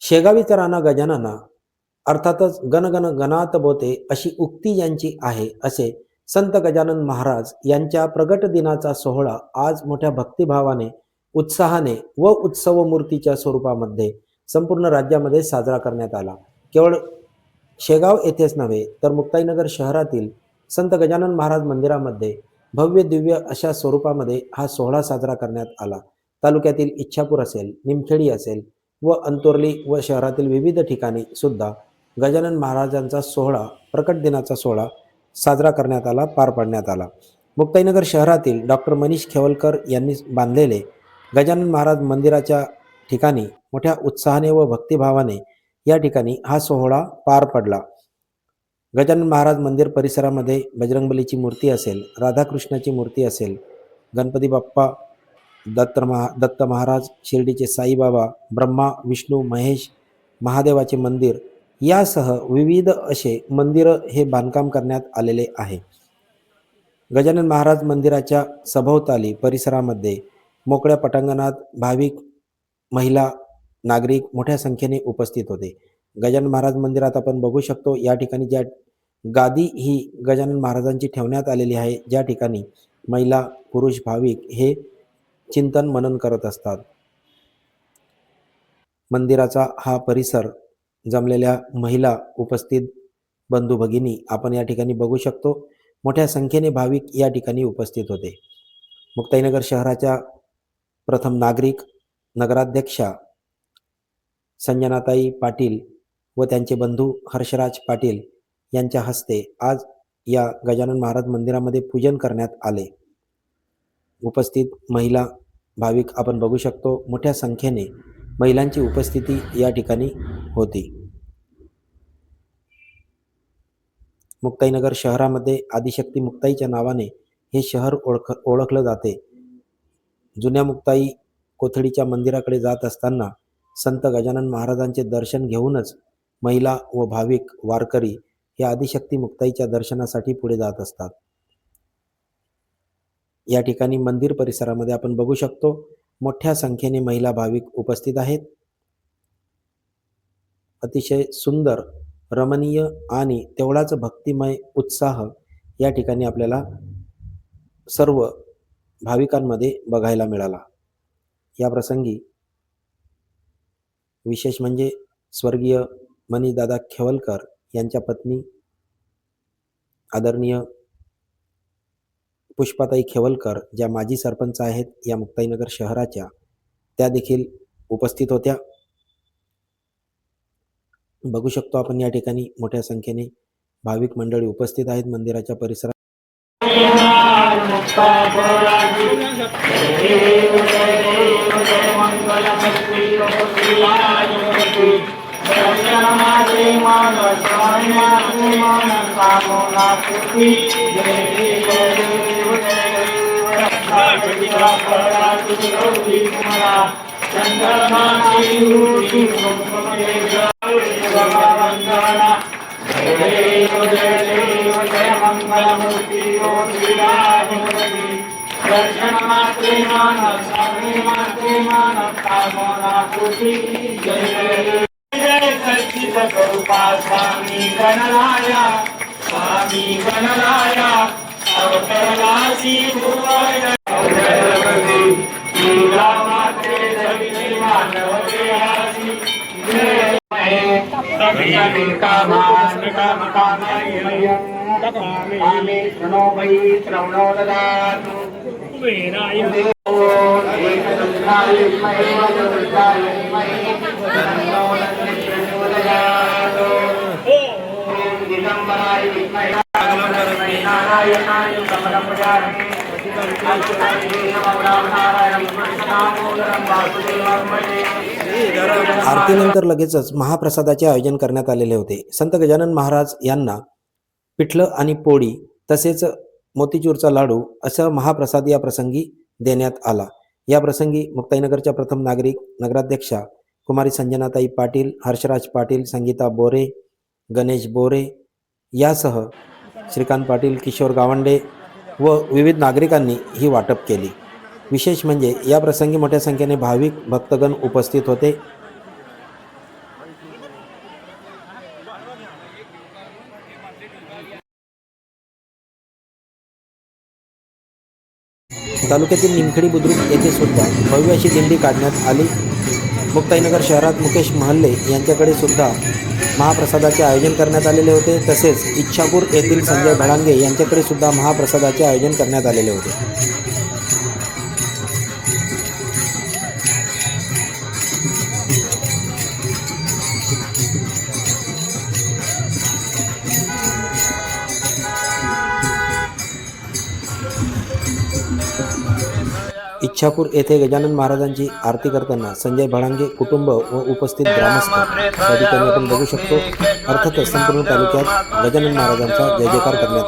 शेगावीचा राणा गजानना अर्थातच गण गण गणात बोते अशी उक्ती ज्यांची आहे असे संत गजानन महाराज यांच्या प्रगट दिनाचा सोहळा आज मोठ्या भक्तिभावाने उत्साहाने व उत्सव मूर्तीच्या स्वरूपामध्ये संपूर्ण राज्यामध्ये साजरा करण्यात आला. केवळ शेगाव येथेच नव्हे तर मुक्ताईनगर शहरातील संत गजानन महाराज मंदिरामध्ये भव्य दिव्य अशा स्वरूपामध्ये हा सोहळा साजरा करण्यात आला. तालुक्यातील इच्छापूर असेल, निमखेडी असेल व अंतोर्ली व शहरातील विविध ठिकाणी सुद्धा गजानन महाराजांचा सोहळा, प्रकट दिनाचा सोहळा साजरा करण्यात आला, पार पाडण्यात आला. मुक्ताईनगर शहरातील डॉक्टर मनीष खेवलकर यांनी बांधलेले गजानन महाराज मंदिराच्या ठिकाणी मोठ्या उत्साहाने व भक्तिभावाने या ठिकाणी हा सोहळा पार पडला. गजानन महाराज मंदिर परिसरामध्ये बजरंगबलीची मूर्ती असेल, राधाकृष्णाची मूर्ती असेल, गणपती बाप्पा, दत्त महाराज, शिर्डीचे साईबाबा, ब्रह्मा, विष्णू, महेश, महादेवाचे मंदिर यासह विविध असे मंदिरं हे बांधकाम करण्यात आलेले आहे. गजानन महाराज मंदिराच्या सभोवताली परिसरामध्ये मोकळ्या पटांगणात भाविक, महिला, नागरिक मोठ्या संख्येने उपस्थित होते. गजानन महाराज मंदिरात आपण बघू शकतो या ठिकाणी ज्या गादी ही गजानन महाराजांची ठेवण्यात आलेली आहे, ज्या ठिकाणी महिला, पुरुष भाविक हे चिंतन मनन करत असतात. मंदिराचा हा परिसर जमलेल्या महिला, उपस्थित बंधू भगिनी आपण या ठिकाणी बघू शकतो. मोठ्या संख्येने भाविक या ठिकाणी उपस्थित होते. मुक्ताईनगर शहराच्या प्रथम नागरिक, नगराध्यक्षा संजनाताई पाटील व त्यांचे बंधू हर्षराज पाटील यांच्या हस्ते आज या गजानन महाराज मंदिरामध्ये पूजन करण्यात आले. उपस्थित महिला, भाविक आपण बघू शकतो. मोठ्या संख्येने महिलांची उपस्थिती या ठिकाणी होती. मुक्ताईनगर शहरामध्ये आदिशक्ती मुक्ताईच्या नावाने हे शहर ओळखलं जाते. जुन्या मुक्ताई कोथळीच्या मंदिराकडे जात असताना संत गजानन महाराजांचे दर्शन घेऊनच महिला व भाविक वारकरी या आदिशक्ती मुक्ताईच्या दर्शनासाठी पुढे जात असतात. या ठिकाणी मंदिर परिसरामध्ये आपण बघू शकतो मोठ्या संख्येने महिला भाविक उपस्थित आहेत. अतिशय सुंदर, रमणीय आणि तेवढाच भक्तिमय उत्साह या ठिकाणी आपल्याला सर्व भाविकांमध्ये बघायला मिळाला. या प्रसंगी विशेष म्हणजे स्वर्गीय मनीदादा खेवलकर यांच्या पत्नी आदरणीय पुष्पाताई खेवलकर, ज्या माजी सरपंच आहेत या मुक्ताईनगर शहराच्या, त्या देखील उपस्थित होत्या. बघू शकतो आपण या ठिकाणी मोठ्या संख्येने भाविक मंडळी उपस्थित आहेत मंदिराच्या परिसरात. स्वामी गणराया, स्वामी गणराया, अवतरलासी भुवन अवतरवती, लीला माते जगती मानव देहासी, जय सभी कामान कामकामय कामे श्रणो वै श्रवणो ददातु कुबेराय एकदन्ताय विद्महे वज्रवृद्धाय धीमहि तन्नो प्रचोदयात्। ओम दिगंबराय विद्महे नारायणाय कमलप्रजाये आरतीनंतर लगेचच महाप्रसादाचे आयोजन करण्यात आलेले होते. संत गजानन महाराज यांना पिठलं आणि पोळी तसेच मोतीचूरचा लाडू असं महाप्रसाद या प्रसंगी देण्यात आला. या प्रसंगी मुक्ताईनगरच्या प्रथम नागरिक, नगराध्यक्षा कुमारी संजनाताई पाटील, हर्षराज पाटील, संगीता बोरे, गणेश बोरे यासह श्रीकांत पाटील, किशोर गावंडे व विविध नागरिकांनी ही वाटप केली. विशेष म्हणजे या प्रसंगी मोठ्या संख्येने भाविक भक्तगण उपस्थित होते. तालुक्यातील निमखेडी बुद्रुक येथे सुद्धा भव्य अशी दिंडी काढण्यात आली. मुक्ताईनगर शहरात मुकेश महल्ले यांच्याकडे सुद्धा महाप्रसादाचे आयोजन करण्यात आलेले होते. तसेच इच्छापूर येथील संजय भडांगे यांच्याकडे सुद्धा महाप्रसादाचे आयोजन करण्यात आलेले होते. इच्छापूर येथे गजानन महाराजांची आरती करताना संजय भडांगे कुटुंब व उपस्थित ग्रामस्थ या ठिकाणी आपण बघू शकतो. अर्थातच संपूर्ण तालुक्यात गजानन महाराजांचा जय जयकार करण्यात